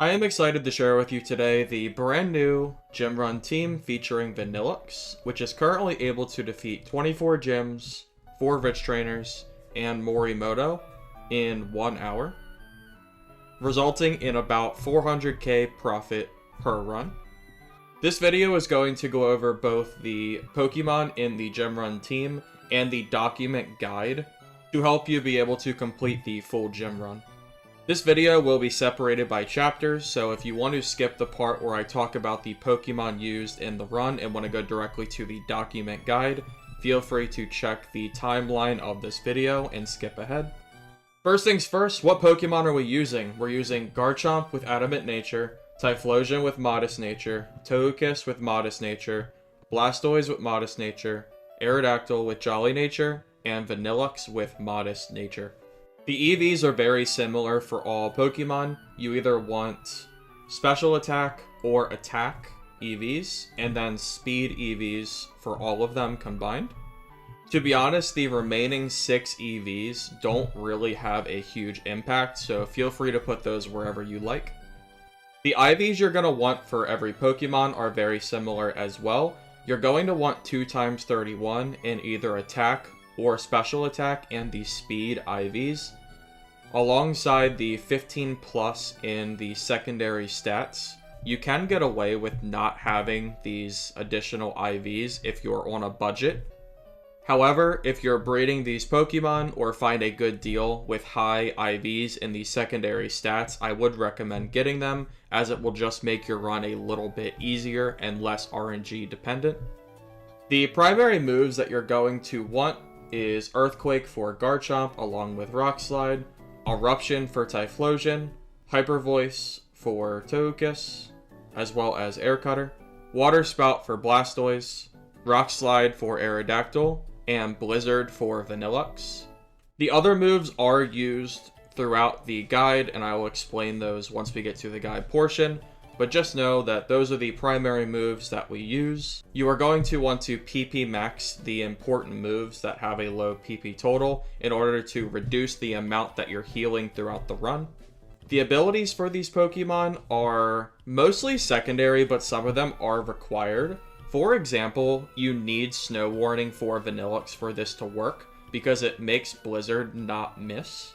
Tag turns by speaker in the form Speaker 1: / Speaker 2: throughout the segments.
Speaker 1: I am excited to share with you today the brand new gym run team featuring Vanilluxe, which is currently able to defeat 24 gyms, 4 rich trainers, and Morimoto in 1 hour, resulting in about 400k profit per run. This video is going to go over both the Pokemon in the gym run team and the document guide to help you be able to complete the full gym run. This video will be separated by chapters, so if you want to skip the part where I talk about the Pokemon used in the run and want to go directly to the document guide, feel free to check the timeline of this video and skip ahead. First things first, what Pokemon are we using? We're using Garchomp with Adamant Nature, Typhlosion with Modest Nature, Togekiss with Modest Nature, Blastoise with Modest Nature, Aerodactyl with Jolly Nature, and Vanilluxe with Modest Nature. The EVs are very similar for all Pokemon. You either want Special Attack or Attack EVs, and then Speed EVs for all of them combined. To be honest, the remaining 6 EVs don't really have a huge impact, so feel free to put those wherever you like. The IVs you're going to want for every Pokemon are very similar as well. You're going to want 2x31 in either Attack or Special Attack and the Speed IVs, alongside the 15 plus in the secondary stats. You can get away with not having these additional IVs if you're on a budget. However, if you're breeding these Pokemon or find a good deal with high IVs in the secondary stats, I would recommend getting them, as it will just make your run a little bit easier and less RNG dependent. The primary moves that you're going to want is Earthquake for Garchomp along with Rock Slide, Eruption for Typhlosion, Hyper Voice for Togekiss, as well as Air Cutter, Water Spout for Blastoise, Rock Slide for Aerodactyl, and Blizzard for Vanilluxe. The other moves are used throughout the guide, and I will explain those once we get to the guide portion. But just know that those are the primary moves that we use. You are going to want to PP max the important moves that have a low PP total in order to reduce the amount that you're healing throughout the run. The abilities for these Pokemon are mostly secondary, but some of them are required. For example, you need Snow Warning for Vanilluxe for this to work, because it makes Blizzard not miss.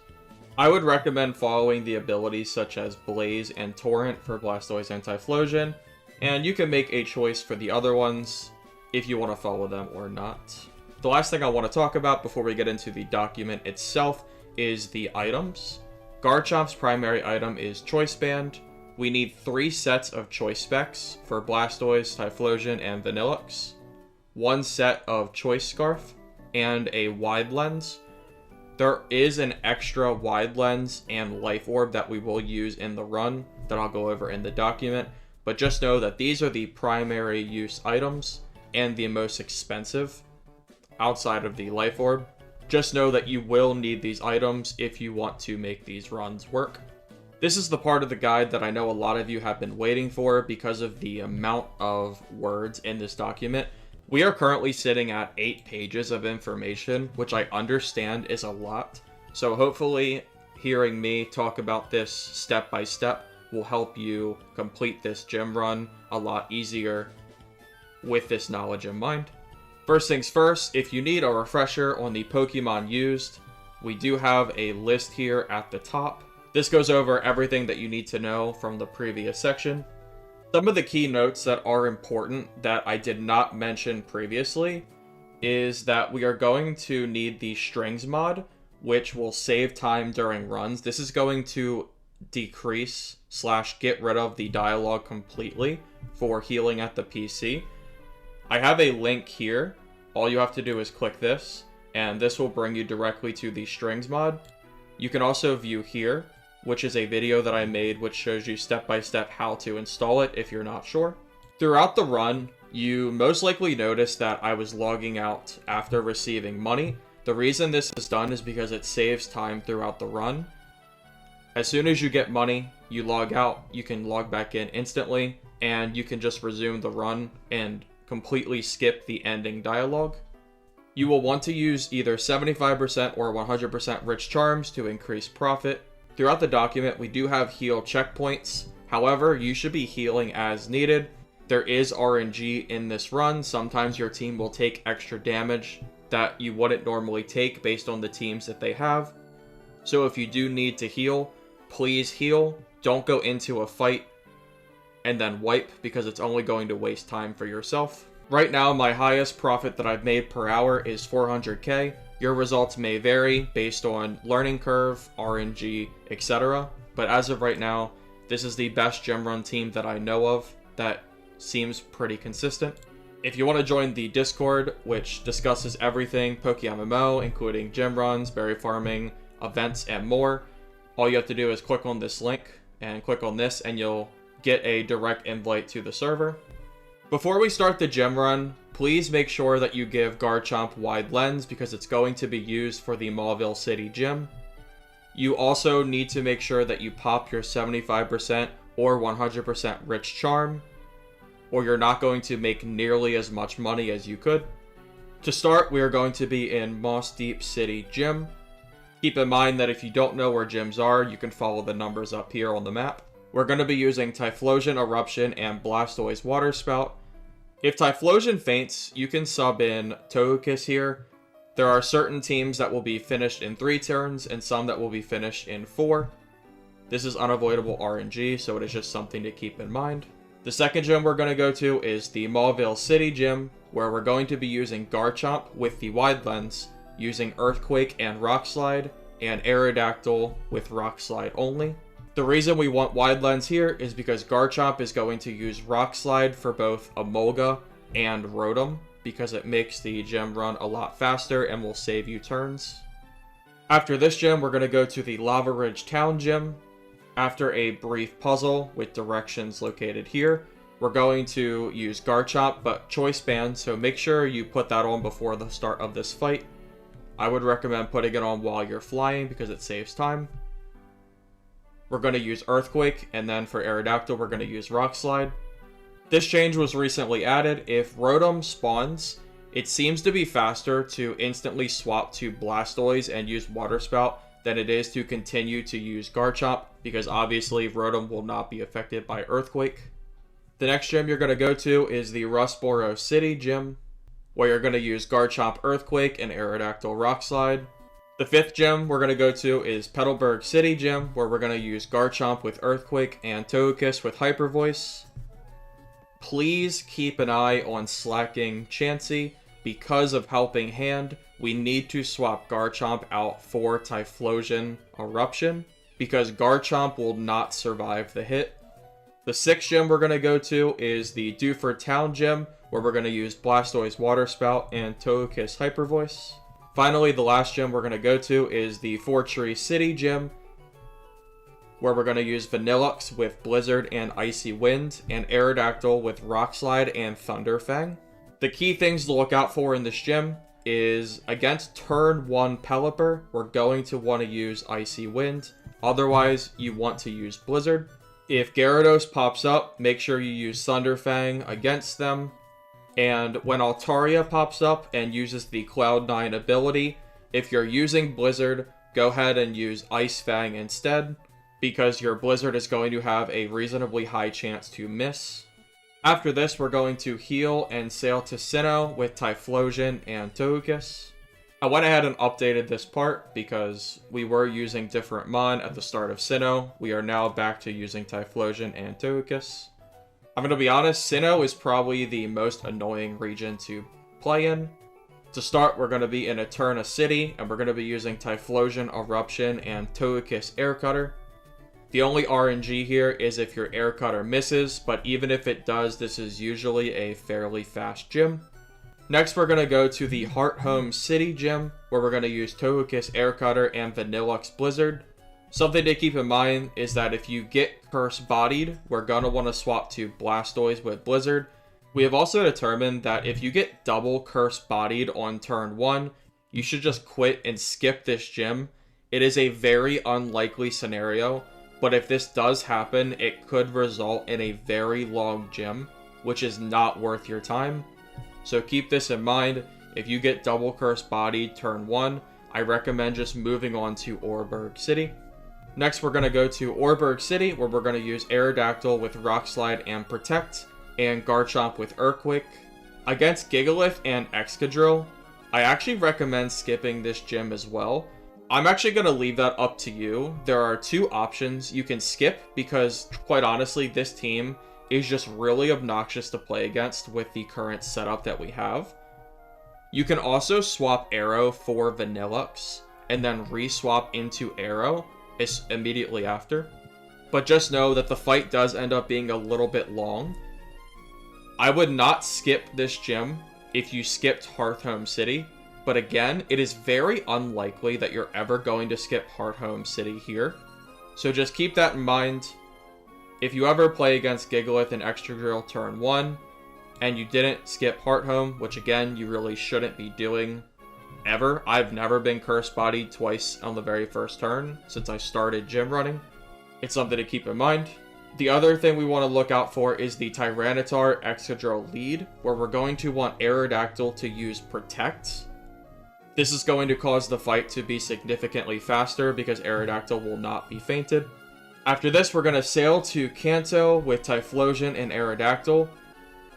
Speaker 1: I would recommend following the abilities such as Blaze and Torrent for Blastoise and Typhlosion, and you can make a choice for the other ones if you want to follow them or not. The last thing I want to talk about before we get into the document itself is the items. Garchomp's primary item is Choice Band. We need 3 sets of Choice Specs for Blastoise, Typhlosion, and Vanilluxe, 1 set of Choice Scarf, and a Wide Lens. There is an extra Wide Lens and Life Orb that we will use in the run that I'll go over in the document, but just know that these are the primary use items and the most expensive outside of the Life Orb. Just know that you will need these items if you want to make these runs work. This is the part of the guide that I know a lot of you have been waiting for because of the amount of words in this document. We are currently sitting at 8 pages of information, which I understand is a lot. So hopefully hearing me talk about this step by step will help you complete this gym run a lot easier with this knowledge in mind. First things first, if you need a refresher on the Pokemon used, we do have a list here at the top. This goes over everything that you need to know from the previous section. Some of the key notes that are important that I did not mention previously is that we are going to need the strings mod, which will save time during runs. This is going to decrease / get rid of the dialogue completely for healing at the PC. I have a link here. All you have to do is click this, and this will bring you directly to the strings mod. You can also view here, which is a video that I made which shows you step-by-step how to install it if you're not sure. Throughout the run, you most likely noticed that I was logging out after receiving money. The reason this is done is because it saves time throughout the run. As soon as you get money, you log out, you can log back in instantly, and you can just resume the run and completely skip the ending dialogue. You will want to use either 75% or 100% rich charms to increase profit. Throughout the document, we do have heal checkpoints However, you should be healing as needed. There is RNG in this run. Sometimes your team will take extra damage that you wouldn't normally take based on the teams that they have. So if you do need to heal, please heal. Don't go into a fight and then wipe, because it's only going to waste time for yourself. Right now, my highest profit that I've made per hour is 400k. Your results may vary based on learning curve, RNG, etc. But as of right now, this is the best gym run team that I know of that seems pretty consistent. If you want to join the Discord, which discusses everything PokeMMO, including gym runs, berry farming, events, and more, all you have to do is click on this link and click on this, and you'll get a direct invite to the server. Before we start the gym run, please make sure that you give Garchomp Wide Lens, because it's going to be used for the Mauville City gym. You also need to make sure that you pop your 75% or 100% Rich Charm, or you're not going to make nearly as much money as you could. To start, we are going to be in Moss Deep City Gym. Keep in mind that if you don't know where gyms are, you can follow the numbers up here on the map. We're going to be using Typhlosion, Eruption, and Blastoise Water Spout. If Typhlosion faints, you can sub in Togekiss here. There are certain teams that will be finished in 3 turns, and some that will be finished in 4. This is unavoidable RNG, so it is just something to keep in mind. The second gym we're going to go to is the Mauville City Gym, where we're going to be using Garchomp with the Wide Lens, using Earthquake and Rock Slide, and Aerodactyl with Rock Slide only. The reason we want Wide Lens here is because Garchomp is going to use Rock Slide for both Emolga and Rotom, because it makes the gym run a lot faster and will save you turns. After this gym, we're going to go to the Lava Ridge Town Gym. After a brief puzzle with directions located here, we're going to use Garchomp, but Choice Band, so make sure you put that on before the start of this fight. I would recommend putting it on while you're flying because it saves time. We're going to use Earthquake, and then for Aerodactyl, we're going to use Rock Slide. This change was recently added. If Rotom spawns, it seems to be faster to instantly swap to Blastoise and use Water Spout than it is to continue to use Garchomp, because obviously Rotom will not be affected by Earthquake. The next gym you're going to go to is the Rustboro City Gym, where you're going to use Garchomp Earthquake and Aerodactyl Rock Slide. The fifth gym we're going to go to is Petalburg City Gym, where we're going to use Garchomp with Earthquake and Togekiss with Hyper Voice. Please keep an eye on slacking Chansey. Because of Helping Hand, we need to swap Garchomp out for Typhlosion Eruption, because Garchomp will not survive the hit. The sixth gym we're going to go to is the Dewford Town Gym, where we're going to use Blastoise Water Spout and Togekiss Hyper Voice. Finally, the last gym we're going to go to is the Fortree City Gym, where we're going to use Vanilluxe with Blizzard and Icy Wind, and Aerodactyl with Rock Slide and Thunder Fang. The key things to look out for in this gym is against turn 1 Pelipper, we're going to want to use Icy Wind. Otherwise, you want to use Blizzard. If Gyarados pops up, make sure you use Thunder Fang against them. And when Altaria pops up and uses the Cloud9 ability, if you're using Blizzard, go ahead and use Ice Fang instead, because your Blizzard is going to have a reasonably high chance to miss. After this, we're going to heal and sail to Sinnoh with Typhlosion and Togekiss. I went ahead and updated this part because we were using different Mon at the start of Sinnoh. We are now back to using Typhlosion and Togekiss. I'm going to be honest, Sinnoh is probably the most annoying region to play in. To start, we're going to be in Eterna City, and we're going to be using Typhlosion, Eruption, and Togekiss Air Cutter. The only RNG here is if your Air Cutter misses, but even if it does, this is usually a fairly fast gym. Next, we're going to go to the Hearthome City Gym, where we're going to use Togekiss Air Cutter and Vanilluxe Blizzard. Something to keep in mind is that if you get Curse Bodied, we're going to want to swap to Blastoise with Blizzard. We have also determined that if you get double Curse Bodied on turn 1, you should just quit and skip this gym. It is a very unlikely scenario, but if this does happen, it could result in a very long gym, which is not worth your time. So keep this in mind. If you get double Curse Bodied turn 1, I recommend just moving on to Oreburgh City. Next, we're going to go to Orberg City, where we're going to use Aerodactyl with Rock Slide and Protect, and Garchomp with Earthquake. Against Gigalith and Excadrill, I actually recommend skipping this gym as well. I'm actually going to leave that up to you. There are two options. You can skip because, quite honestly, this team is just really obnoxious to play against with the current setup that we have. You can also swap Arrow for Vanilluxe and then re-swap into Arrow immediately after. But just know that the fight does end up being a little bit long. I would not skip this gym if you skipped Hearthome City. But again, it is very unlikely that you're ever going to skip Hearthome City here. So just keep that in mind. If you ever play against Gigalith and Excadrill turn 1, and you didn't skip Hearthome, which again, you really shouldn't be doing ever. I've never been Curse Bodied twice on the very first turn since I started gym running. It's something to keep in mind. The other thing we want to look out for is the Tyranitar Excadrill lead, where we're going to want Aerodactyl to use Protect. This is going to cause the fight to be significantly faster because Aerodactyl will not be fainted. After this, we're going to sail to Kanto with Typhlosion and Aerodactyl.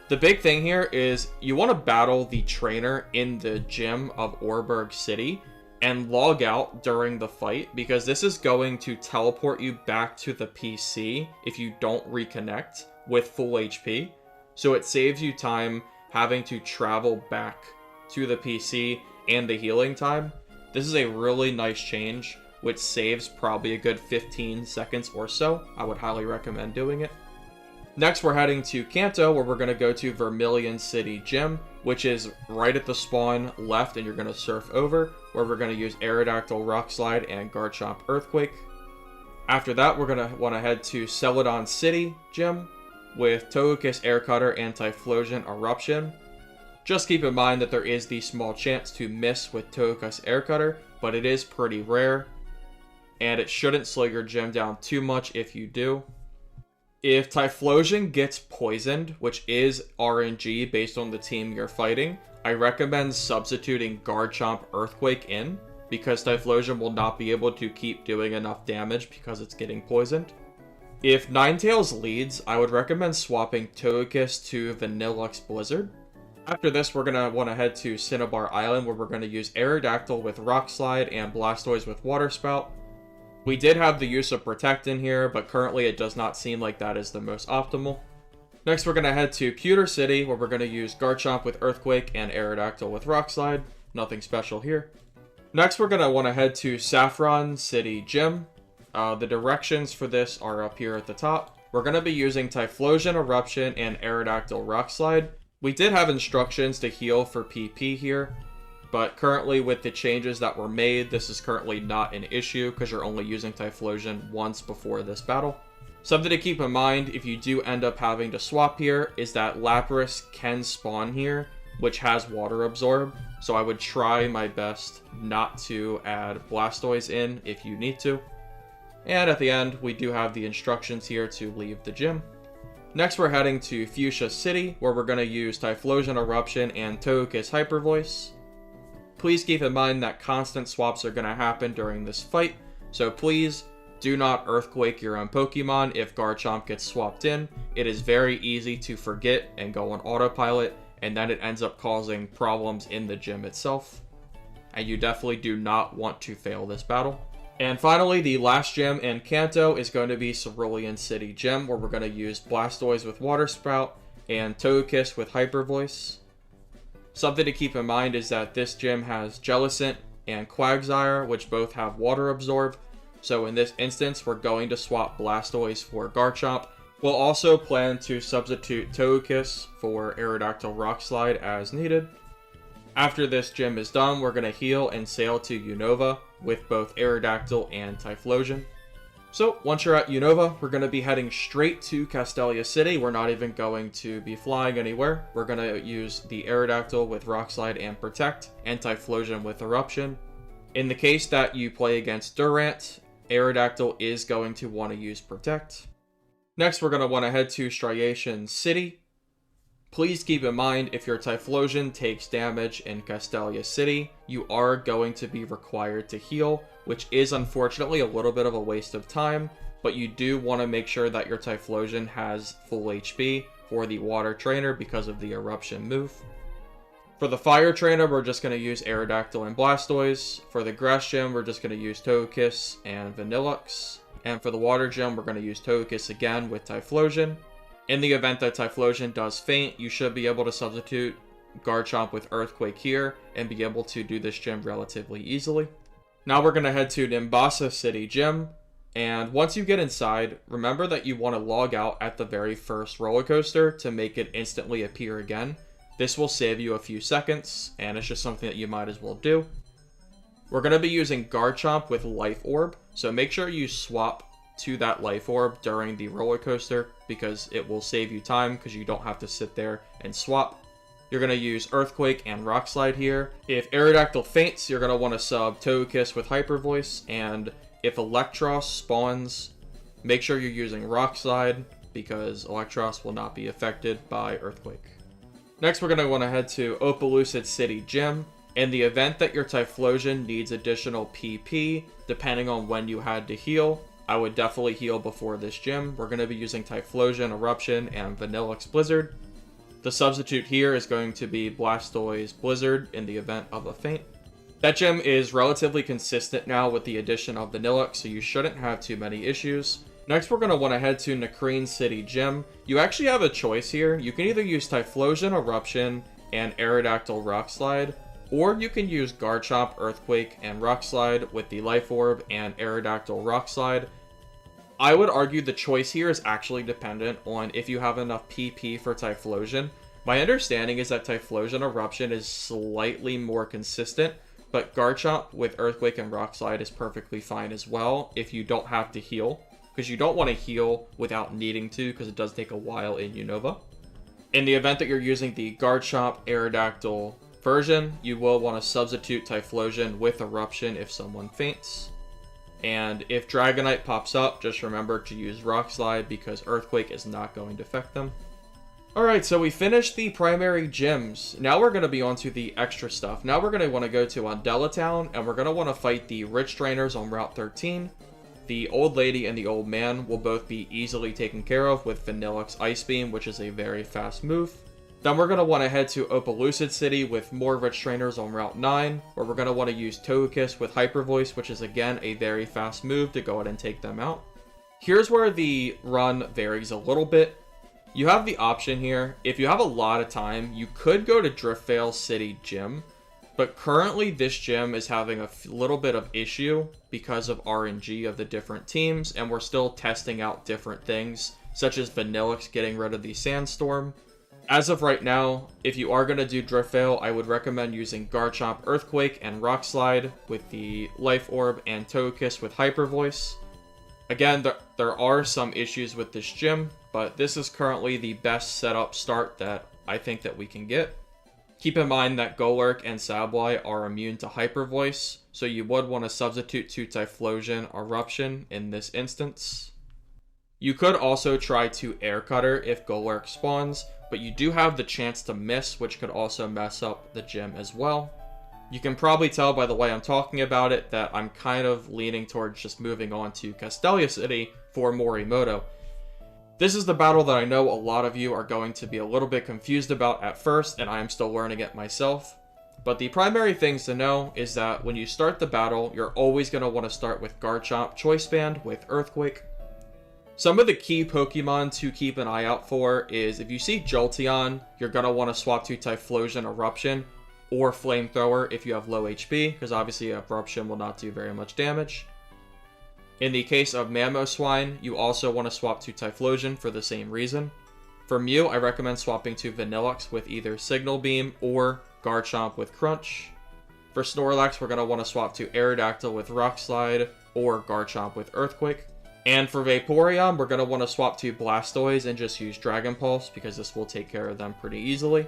Speaker 1: The big thing here is you want to battle the trainer in the gym of Orberg City and log out during the fight because this is going to teleport you back to the PC if you don't reconnect with full HP. So it saves you time having to travel back to the PC and the healing time. This is a really nice change, which saves probably a good 15 seconds or so. I would highly recommend doing it. Next, we're heading to Kanto, where we're going to go to Vermilion City Gym, which is right at the spawn left, and you're going to surf over, where we're going to use Aerodactyl Rock Slide and Garchomp Earthquake. After that, we're going to want to head to Celadon City Gym with Togekiss Air Cutter and Typhlosion Eruption. Just keep in mind that there is the small chance to miss with Togekiss Air Cutter, but it is pretty rare, and it shouldn't slow your gym down too much if you do. If Typhlosion gets poisoned, which is RNG based on the team you're fighting, I recommend substituting Garchomp Earthquake in, because Typhlosion will not be able to keep doing enough damage because it's getting poisoned. If Ninetales leads, I would recommend swapping Togekiss to Vanilluxe Blizzard. After this, we're going to want to head to Cinnabar Island, where we're going to use Aerodactyl with Rock Slide and Blastoise with Water Spout. We did have the use of Protect in here, but currently it does not seem like that is the most optimal. Next, we're going to head to Pewter City, where we're going to use Garchomp with Earthquake and Aerodactyl with Rock Slide. Nothing special here. Next, we're going to want to head to Saffron City Gym. The directions for this are up here at the top. We're going to be using Typhlosion Eruption and Aerodactyl Rock Slide. We did have instructions to heal for PP here, but currently with the changes that were made, this is currently not an issue because you're only using Typhlosion once before this battle. Something to keep in mind if you do end up having to swap here is that Lapras can spawn here, which has Water Absorb, so I would try my best not to add Blastoise in if you need to. And at the end, we do have the instructions here to leave the gym. Next, we're heading to Fuchsia City, where we're going to use Typhlosion Eruption and Togekiss Hyper Voice. Please keep in mind that constant swaps are going to happen during this fight, so please do not Earthquake your own Pokemon if Garchomp gets swapped in. It is very easy to forget and go on autopilot, and then it ends up causing problems in the gym itself. And you definitely do not want to fail this battle. And finally, the last gym in Kanto is going to be Cerulean City Gym, where we're going to use Blastoise with Water Spout and Togekiss with Hyper Voice. Something to keep in mind is that this gym has Jellicent and Quagsire, which both have Water Absorb. So in this instance, we're going to swap Blastoise for Garchomp. We'll also plan to substitute Togekiss for Aerodactyl Rock Slide as needed. After this gym is done, we're going to heal and sail to Unova with both Aerodactyl and Typhlosion. So, once you're at Unova, we're going to be heading straight to Castelia City. We're not even going to be flying anywhere. We're going to use the Aerodactyl with Rock Slide and Protect, and Typhlosion with Eruption. In the case that you play against Durant, Aerodactyl is going to want to use Protect. Next, we're going to want to head to Striation City. Please keep in mind, if your Typhlosion takes damage in Castelia City, you are going to be required to heal, which is unfortunately a little bit of a waste of time, but you do want to make sure that your Typhlosion has full HP for the water trainer because of the eruption move. For the fire trainer, we're just going to use Aerodactyl and Blastoise. For the grass gym, we're just going to use Togekiss and Vanilluxe. And for the water gym, we're going to use Togekiss again with Typhlosion. In the event that Typhlosion does faint, you should be able to substitute Garchomp with Earthquake here and be able to do this gym relatively easily. Now we're going to head to Nimbasa City Gym. And once you get inside, remember that you want to log out at the very first roller coaster to make it instantly appear again. This will save you a few seconds, and it's just something that you might as well do. We're going to be using Garchomp with Life Orb, so make sure you swap to that Life Orb during the roller coaster, because it will save you time, because you don't have to sit there and swap. You're going to use Earthquake and Rock Slide here. If Aerodactyl faints, you're going to want to sub Togekiss with Hyper Voice, and if Electros spawns, make sure you're using Rock Slide, because Electros will not be affected by Earthquake. Next, we're going to want to head to Opelucid City Gym. In the event that your Typhlosion needs additional PP, depending on when you had to heal, I would definitely heal before this gym. We're going to be using Typhlosion, Eruption, and Vanilluxe Blizzard. The substitute here is going to be Blastoise Blizzard in the event of a faint. That gym is relatively consistent now with the addition of Vanilluxe, so you shouldn't have too many issues. Next, we're going to want to head to Nacrene City Gym. You actually have a choice here. You can either use Typhlosion, Eruption, and Aerodactyl Rock Slide, or you can use Garchomp, Earthquake, and Rock Slide with the Life Orb and Aerodactyl Rock Slide. I would argue the choice here is actually dependent on if you have enough PP for Typhlosion. My understanding is that Typhlosion Eruption is slightly more consistent, but Garchomp with Earthquake and Rock Slide is perfectly fine as well if you don't have to heal, because you don't want to heal without needing to, because it does take a while in Unova. In the event that you're using the Garchomp Aerodactyl version, you will want to substitute Typhlosion with Eruption if someone faints. And if Dragonite pops up, just remember to use Rock Slide because Earthquake is not going to affect them. Alright, so we finished the primary gyms. Now we're going to be on to the extra stuff. Now we're going to want to go to Undella Town, and we're going to want to fight the Rich Trainers on Route 13. The Old Lady and the Old Man will both be easily taken care of with Vanilluxe Ice Beam, which is a very fast move. Then we're going to want to head to Opelucid City with more Rich Trainers on Route 9, where we're going to want to use Togekiss with Hyper Voice, which is again a very fast move to go ahead and take them out. Here's where the run varies a little bit. You have the option here, if you have a lot of time, you could go to Driftveil City Gym, but currently this gym is having a little bit of issue because of RNG of the different teams, and we're still testing out different things, such as Vanilluxe getting rid of the Sandstorm. As of right now, if you are going to do Driftveil, I would recommend using Garchomp Earthquake and Rock Slide with the Life Orb and Togekiss with Hyper Voice. Again, there are some issues with this gym, but this is currently the best setup start that I think that we can get. Keep in mind that Golurk and Sableye are immune to Hyper Voice, so you would want to substitute to Typhlosion Eruption in this instance. You could also try to Air Cutter if Golurk spawns, but you do have the chance to miss, which could also mess up the gym as well. You can probably tell by the way I'm talking about it that I'm kind of leaning towards just moving on to Castelia City for Morimoto. This is the battle that I know a lot of you are going to be a little bit confused about at first, and I am still learning it myself. But the primary things to know is that when you start the battle, you're always going to want to start with Garchomp Choice Band with Earthquake. Some of the key Pokemon to keep an eye out for is if you see Jolteon, you're going to want to swap to Typhlosion Eruption or Flamethrower if you have low HP, because obviously Eruption will not do very much damage. In the case of Mamoswine, you also want to swap to Typhlosion for the same reason. For Mew, I recommend swapping to Vanilluxe with either Signal Beam or Garchomp with Crunch. For Snorlax, we're going to want to swap to Aerodactyl with Rock Slide or Garchomp with Earthquake. And for Vaporeon, we're going to want to swap to Blastoise and just use Dragon Pulse because this will take care of them pretty easily.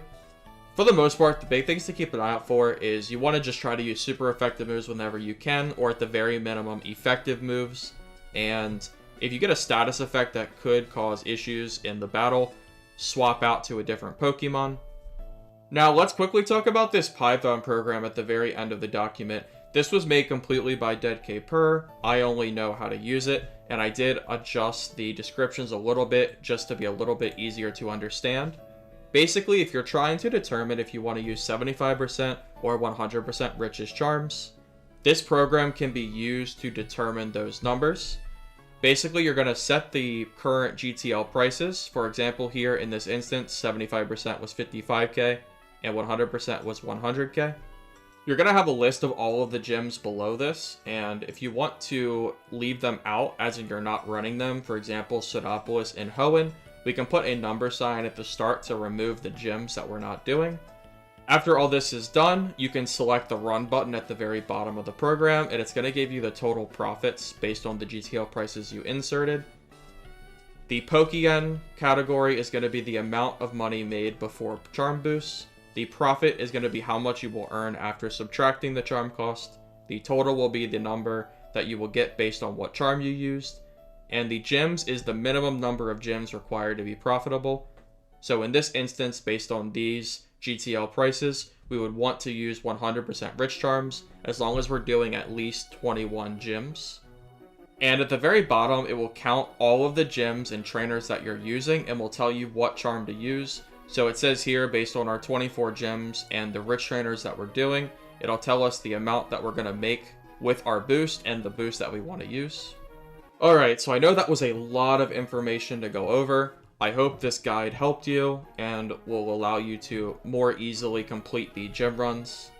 Speaker 1: For the most part, the big things to keep an eye out for is you want to just try to use super effective moves whenever you can, or at the very minimum, effective moves. And if you get a status effect that could cause issues in the battle, swap out to a different Pokemon. Now, let's quickly talk about this Python program at the very end of the document. This was made completely by DeadKPer. I only know how to use it, and I did adjust the descriptions a little bit just to be a little bit easier to understand. Basically, if you're trying to determine if you want to use 75% or 100% richest charms, this program can be used to determine those numbers. Basically, you're going to set the current GTL prices. For example, here in this instance, 75% was 55k and 100% was 100k. You're going to have a list of all of the gems below this, and if you want to leave them out, as in you're not running them, for example, Pseudopolis and Hoenn, we can put a number sign at the start to remove the gems that we're not doing. After all this is done, you can select the run button at the very bottom of the program, and it's going to give you the total profits based on the GTL prices you inserted. The PokeMMO category is going to be the amount of money made before charm boosts. The profit is going to be how much you will earn after subtracting the charm cost. The total will be the number that you will get based on what charm you used. And the gems is the minimum number of gems required to be profitable. So in this instance, based on these GTL prices, we would want to use 100% rich charms as long as we're doing at least 21 gems. And at the very bottom, it will count all of the gems and trainers that you're using and will tell you what charm to use. So it says here, based on our 24 gems and the rich trainers that we're doing, it'll tell us the amount that we're going to make with our boost and the boost that we want to use. Alright, so I know that was a lot of information to go over. I hope this guide helped you and will allow you to more easily complete the gem runs.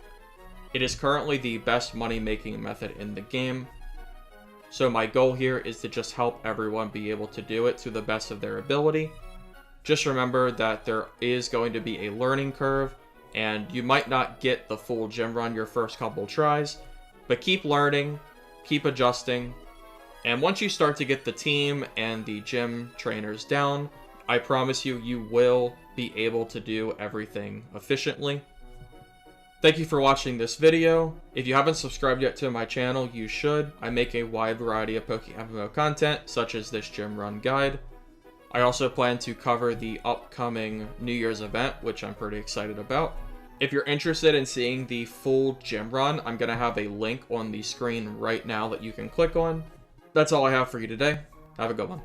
Speaker 1: It is currently the best money-making method in the game. So my goal here is to just help everyone be able to do it to the best of their ability. Just remember that there is going to be a learning curve, and you might not get the full gem run your first couple tries, but keep learning, keep adjusting, and once you start to get the team and the gym trainers down, I promise you, you will be able to do everything efficiently. Thank you for watching this video. If you haven't subscribed yet to my channel, you should. I make a wide variety of PokeMMO content, such as this gym run guide. I also plan to cover the upcoming New Year's event, which I'm pretty excited about. If you're interested in seeing the full gym run, I'm going to have a link on the screen right now that you can click on. That's all I have for you today. Have a good one.